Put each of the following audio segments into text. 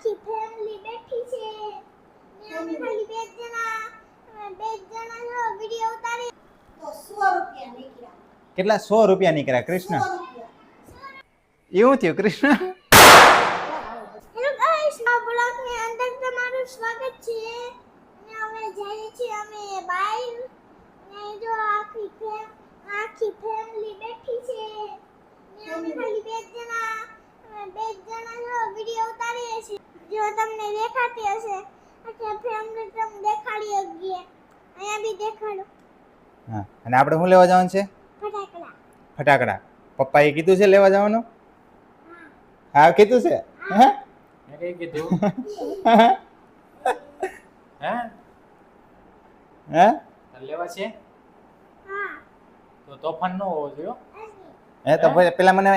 આખી ફેમિલી બેઠી છે ને અમે ખાલી બે જ જણા જો વિડિયો ઉતારી તો 100 રૂપિયા નીકળ્યા. કેટલા 100 રૂપિયા નીકળ્યા કૃષ્ણ? 100 રૂપિયા. એવું થયું કૃષ્ણ? હેલો ગાઈસ, આ બ્લોગની અંદર તમારું સ્વાગત છે. અને અમે જઈએ છીએ અમે બહાર ને જો આખી ફેમિલી બેઠી છે ને અમે ખાલી બે જ જણા જો વિડિયો ઉતારીએ છીએ. જો તમને દેખાતી હશે એટલે ફેમિલી તમને દેખાડી શકીએ. અહીંયા બી દેખાડો. હા, અને આપણે શું લેવા જવાનું છે? ફટાકડા. ફટાકડા. પપ્પાએ કીધું છે લેવા જવાનું? હા કીધું છે. હે મેં કઈ કીધું? હે હે તારે લેવા છે હા. તો તોફાન ન હોવો જોઈએ હો. હે તો પછી પેલા મને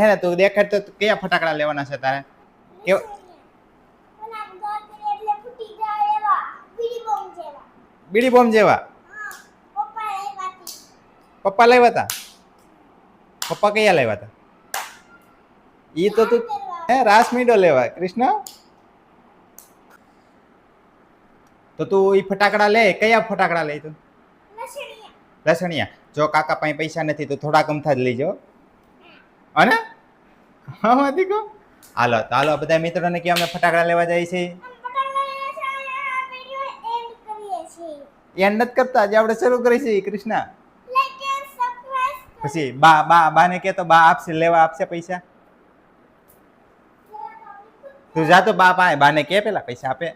હે ને તું દેખાડ તો કયા ફટાકડા લેવાના છે તારે? કેવા? ઓલા ગોળ એટલે ફૂટી જાય એવા બીડી બોમ્બ જેવા. બીડી બોમ્બ જેવા? હા. પપ્પા એ વાતી. પપ્પા લાવ્યા હતા? પપ્પા કયા લાવ્યા હતા? ઈ તો તું હે રાસમીડો લેવા કૃષ્ણ? તો તું ઈ ફટાકડા લે. કયા ફટાકડા લે તું? લસણિયા. લસણિયા. જો કાકા પાસે પૈસા નથી તો થોડા કમથા જ લઈજો. અને હા દીકો હાલો બધા મિત્રોને કે અમે ફટાકડા લેવા જઈએ છીએ. એન્ડ નથી કરતા જે આપણે શરૂ કરી છે કૃષ્ણ. પછી બાને કે તો બા આપશે, લેવા આપશે પૈસા. તું જા તો બા પાસે બાને કે પેલા પૈસા આપે.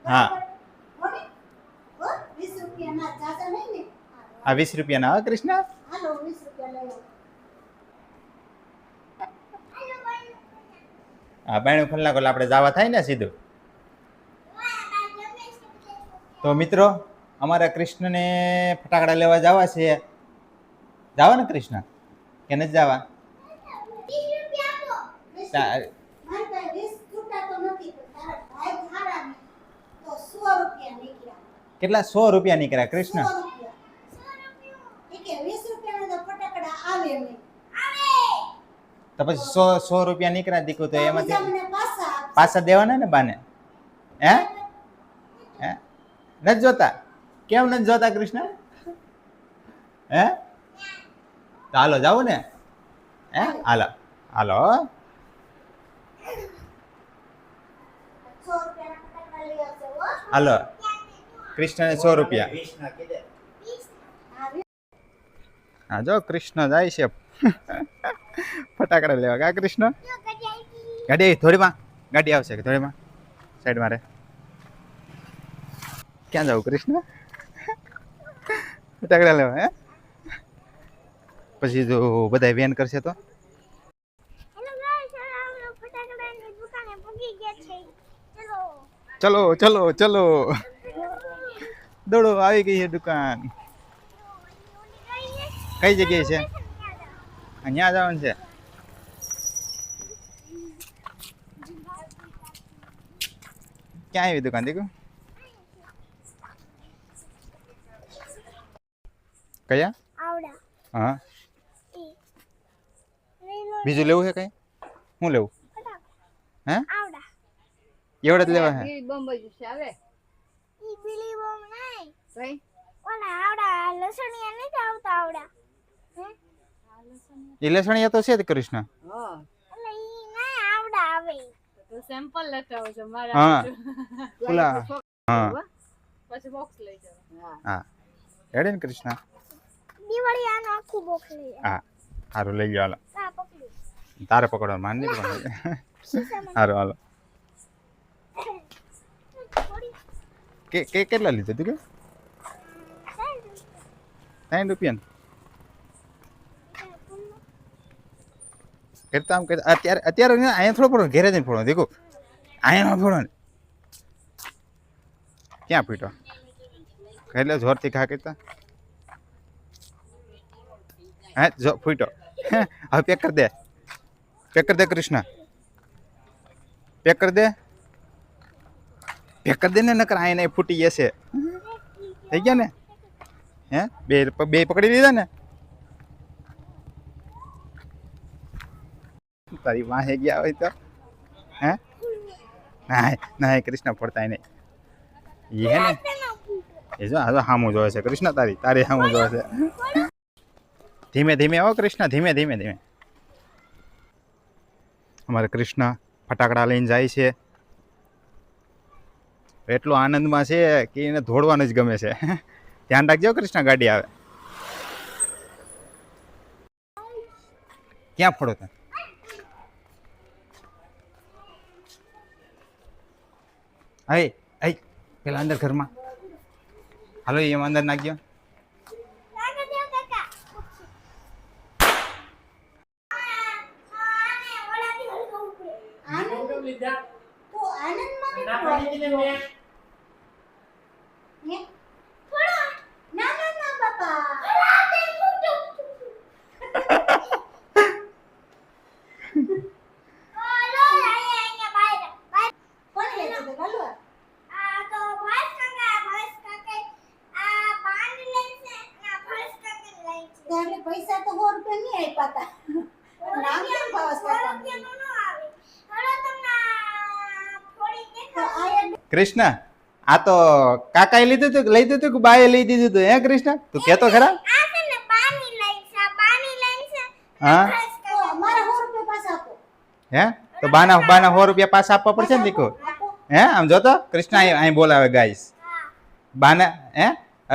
હા આ 20 રૂપિયાના હા કૃષ્ણ? હા બાયણું ખોલી નાખો એટલે આપણે જવા થાય ને સીધું. તો મિત્રો અમારા કૃષ્ણને ફટાકડા લેવા જવા છે. જવા ને કૃષ્ણ કે નથી જવા? કેટલા 100 રૂપિયા નીકળ્યા કૃષ્ણ? તો પછી 100 રૂપિયા નીકળ્યા દીકુ તો એમાંથી પાછા દેવાના ને બાને? હે હે નથી જોતા? કેમ નથી જોતા કૃષ્ણ? હે તો હાલો જાવું ને? હે હાલો હાલો. હાલો કૃષ્ણને 100 રૂપિયા. હા જો કૃષ્ણ જાય છે ફટાકડા લેવા. કા કૃષ્ણ? ગાડી થોડીમાં ગાડી આવશે કે થોડીમાં સાઈડમાં રે. ક્યાં જાવ કૃષ્ણ? ફટાકડા લેવા? હે પછી જો બધા વેન કરશે તો? ચલો ચલો ચલો દોડો આવી ગઈ છે દુકાન. કઈ જગ્યાએ છે? અહીંયા જવાનું છે. ક્યાં આવી દુકાન દીકુ? કયા? હા બીજું લેવું છે કઈ? શું લેવું? હે એવડે જ લેવા હે? એ લસણિયા તો છે જ કૃષ્ણ. સેમ્પલ લેતા આવજો મારા. હા પેલા હા પછી બોક્સ લઈ જાવ. હા રેડી ને કૃષ્ણ? દિવાળી આનો આખું બોક્સ લઈ જાવ. હા સારું લઈ ગયો. હાલો આ પકડી. તારે પકડવા માન નહીં પણ સારું હાલો. કે કેટલા લીધું તું કે? 60 રૂપિયા કરતા આમ કરતા અત્યારે અહીંયા થોડો ફોડો ઘેરે જઈને ફોડો દેખો. અહીંયા ન ફોડો ને. ક્યાં ફૂટ્યો? એટલે જોરથી ખા કરતા હા જો ફૂટ્યો. હવે પેક કરી દે. પેક કરી દે કૃષ્ણ, પેક કરી દે, પેક કરી દે ને, નકર આ નહીં ફૂટી જશે. થઈ ગયા ને? હે બે બે પકડી લીધા ને? તારી વાહે ગયા હોય તો હે ના ના કૃષ્ણ પડતા નહીં એ હે ને એ જો આ સામું જોવે છે કૃષ્ણ તારી સામું જોવે છે. ધીમે ધીમે હો કૃષ્ણ, ધીમે ધીમે ધીમે. અમારે કૃષ્ણ ફટાકડા લઈને જાય છે, એટલો આનંદમાં છે કે એને દોડવાનું જ ગમે છે. ધ્યાન રાખજો કૃષ્ણ, ગાડી આવે. ક્યાં ફોડો તમે? હે હે પેલા અંદર ઘરમાં હાલો એમ અંદર નાખજો. પૈસા તો 100 રૂપિયા નહીં આપ્યા નામ કેમ ભાવસ કૃષ્ણ આ તો કાકાએ લીધું હતું, લઈ દીધું કે બાએ લઈ દીધું હતું? હે કૃષ્ણ તું કેતો ખરા? હા મારા 100 રૂપિયા પાછા આપો. હે તો બાના 100 રૂપિયા પાછા આપવા પડશે ને દીકો. હે આમ જોતો કૃષ્ણ અહીં બોલાવે ગાઈસ બાના. હે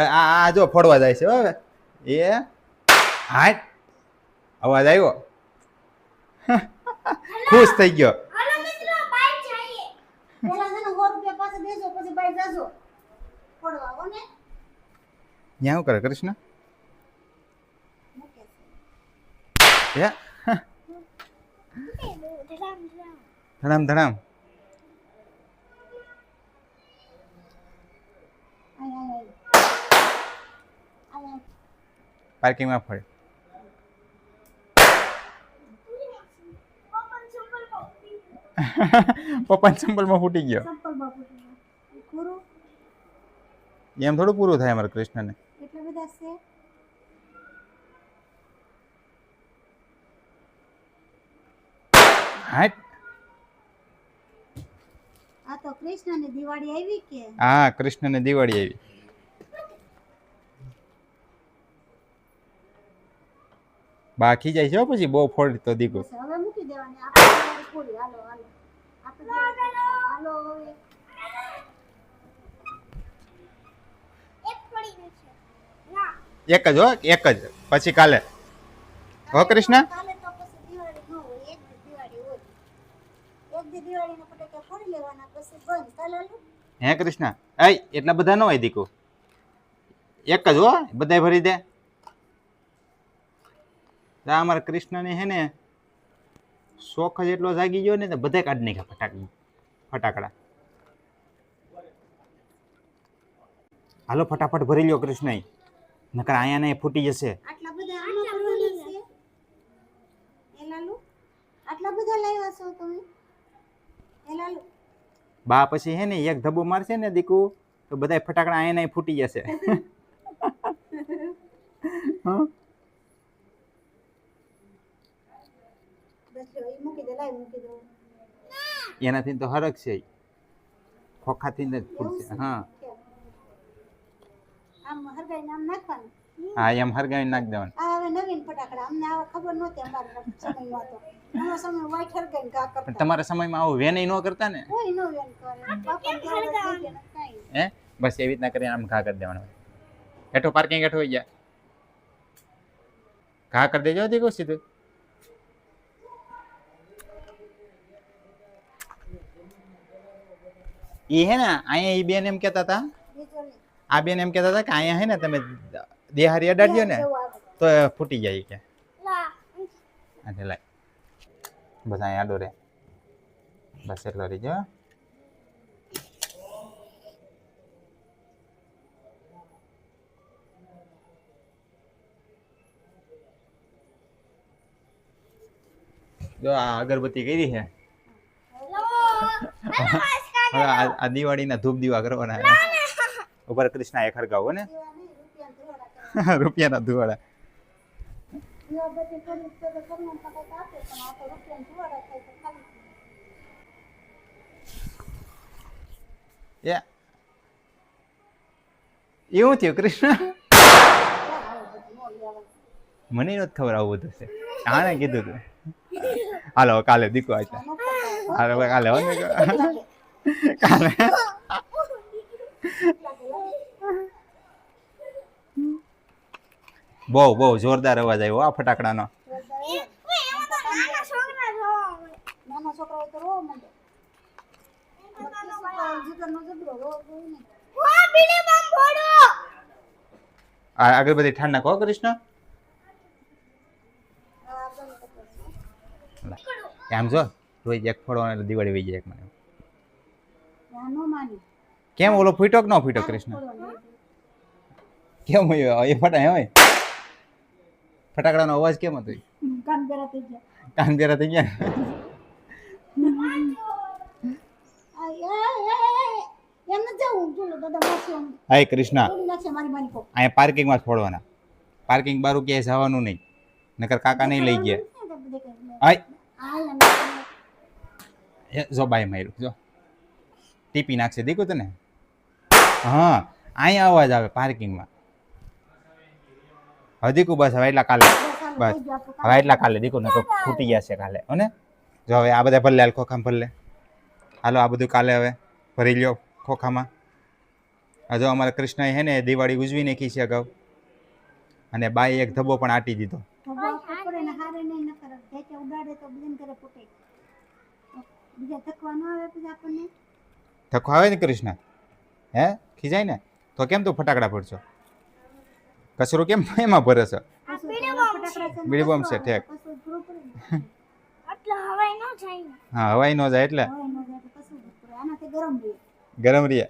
આ જો ફોડવા જાય છે હવે એ હાટ અવાજ આવ્યો. ખુશ થઈ ગયો. પેલા છે ને 100 રૂપિયા પાછા દેજો પછી બાઈ જાજો પડવા હો ને. ત્યાં શું કરે કૃષ્ણ? હે ધડામ ધડામ પાર્કિંગમાં ફરે. પપ્પાના ચંપલમાં ફૂટી ગયો. ચંપલ બાપુ પૂરું એમ થોડું પૂરું થાય અમારા કૃષ્ણને. એટલા બધા છે. હાટ આ તો કૃષ્ણની દિવાળી આવી કે? હા કૃષ્ણને દિવાળી આવી. બાકી જાય છે હો પછી બહુ ફોડ તો દીકો. બસ હવે મૂકી દેવાની આપણે દિવાળી પૂરી. હાલો હાલો આપણે હાલો હવે એક પડી ગઈ છે ના એક જ હો, એક જ. પછી કાલે હો કૃષ્ણ. કાલે તો પછી દિવાળી ન હોય, એક દી દિવાળી હોય. એક દી દિવાળીના ફટાકા ફોડી લેવાના પછી બંધ. કાલે હાલો હે કૃષ્ણ એ એટલા બધા ન હોય દીકો, એક જ હો બધાય ભરી દે. અમારા કૃષ્ણને હે ને શોખ જ એટલો જાગી ગયો ને તો બધાય કાઢી નાખ્યા ફટાકડા. હાલો ફટાફટ ભરી લ્યો કૃષ્ણ, નકર આયા ને ફૂટી જશે. આટલા બધા આમાં કરવાના છે એ લાલુ? આટલા બધા લાવ્યા છો તમે એ લાલુ? બા પછી હે ને એક ધબ્બો મારશે ને દીકુ તો બધાય ફટાકડા આયા ને ફૂટી જશે. હા એનાથી તો હરક છે, ખોખાથી જ ફૂટશે. હા આમ હરગાઈને આમ નાખવાનું. હા એમ હરગાવી નાખ દેવાનું. આ હવે નવીન ફટાકડા અમને આવા ખબર નહોતી અમારા સમયમાં તો. નવો સમય વાઈટ હરગાઈને ઘા પણ કરતા. તમારા સમયમાં આવું વેન ન કરતા ને? કોઈ નો વેન કરે. બાપા કેમ હે બસ એવી રીતના કરીને આમ ઘા કરી દેવાનું. હેઠો પાર્કિંગ હેઠો હોઈ ગયા ઘા કરી દેજો દીકો સીધું. એ હે ને અહીંયા એ બેન એમ કહેતા હતા, આ બેન એમ કહેતા હતા કે અહીંયા હે ને તમે દેહારી અડાડ્યો ને તો ફૂટી જાય કે. હા લાય બસ અહીંયા આડો રે બસ એટલો રીજો. જો આ અગરબત્તી કરી છે. હેલો બસ હવે આ દિવાળીના ધૂપ દીવા કરવાના છે. ઉપર કૃષ્ણ એ ખરગાવો ને રૂપિયાના ધુવાડા. એ એવું થયું કૃષ્ણ? મને નથી ખબર આવું બધું છે. આને કીધું તું. હાલો કાલે દીકો આજે. હાલો કાલે હો ને કાલે. બહુ જોરદાર અવાજ આવ્યો આ ફટાકડાનો. નાના છોકરા તો રોવા માંડે. આ અગરબત્તી ઠાંડ નાખો કૃષ્ણ. આમ જો રોજ એક ફોડો એટલે દિવાળી વહી જાય એક મને. કેમ ઓલો ફૂટો કે ન ફૂટો કૃષ્ણ? કેમ હોય એ ફટાય હોય ફટાકડાનો અવાજ કેમ હતો? કાન બેરા થઈ ગયા. હાય કૃષ્ણ અહીંયા પાર્કિંગમાં જ ફોડવાના. પાર્કિંગ બારું ક્યાંય જવાનું નહીં નકર કાકા નહીં લઈ ગયા. હાય જો બાય માર્યું જો ટીપી નાખશે દીકું તને. હા અહીંયા અવાજ આવે પાર્કિંગમાં. હવે દીકું બસ હવે એટલા કાલે બસ હવે એટલા કાલે દીકું ને તો ફૂટી જશે કાલે હો ને. જો હવે આ બધા ભરલે હાલ ખોખામાં ભરલે. હાલો આ બધું કાલે હવે ભરી લ્યો ખોખામાં. આ જો અમારા કૃષ્ણએ હે ને દિવાળી ઉજવી નાખી છે અગાઉ અને બાઈ એક ધબ્બો પણ આટી દીધો. થકો આવે ને કૃષ્ણ હે ખીજાય ને તો કેમ તું ફટાકડા ફોડશો? કચરો કેમ એમાં ભરે છે? બીડી બોમ્બ છે ઠેક. હા હવાઈ નો જાય એટલે ગરમ રહે.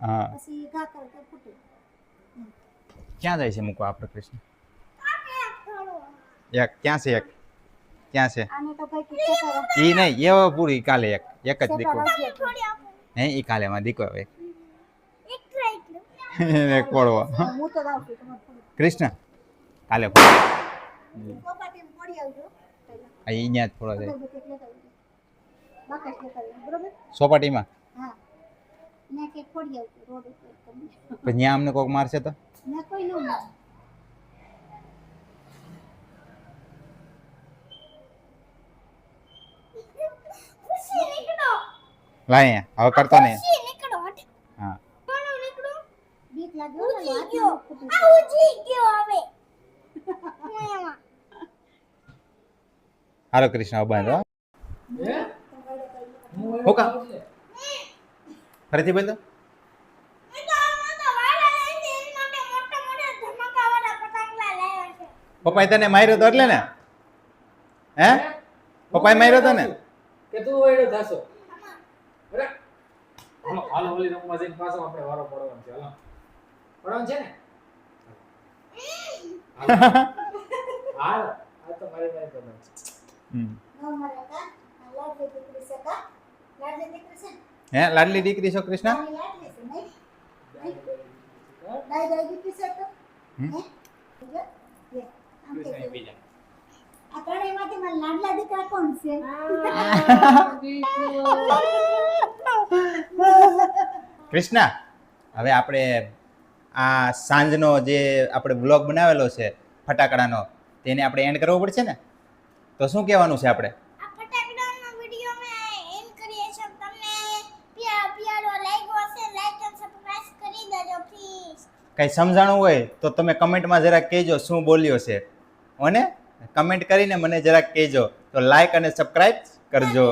હા ક્યાં જાય છે મૂકવા આપણે કૃષ્ણ? એક ક્યાં છે? એક ક્યાં છે? ઈ નહીં એવો પૂરી કાલે એક જ દીકો હે ઈ કાલે માં દીકો એક પડવો કૃષ્ણ કાલે અહીંયા જ ફોડો જાય સોપાટીમાં. પછી અમને કોક મારશે તો? લાય હવે કરતો નહીં. હા હાલો કૃષ્ણ બંધ હો કા ફરીથી બંધ. પપ્પાએ તને માર્યો તો એટલે ને? હે પપ્પાએ માર્યો તો ને? કે તું ઓયડો થાસો બરાબર. હાલો ઓલી રમવા જઈને પાછો આપણે વારો પડવાનો છે. હાલો પડવાનું છે ને? હાલ આ તો મારી પાસે પડવાનું છે. હે લાડલી દીકરી છો કૃષ્ણ? કૃષ્ણ હવે આપણે આ સાંજનો જે આપણે બ્લોગ બનાવેલો છે ફટાકડાનો તેને આપણે એન્ડ કરવો પડશે ને તો શું કહેવાનું છે આપણે? કઈ સમજાણું હોય તો તમે કમેન્ટમાં જરાક કહેજો શું બોલ્યો છે અને કમેન્ટ કરીને મને જરાક કહેજો તો લાઈક અને સબસ્ક્રાઇબ કરજો.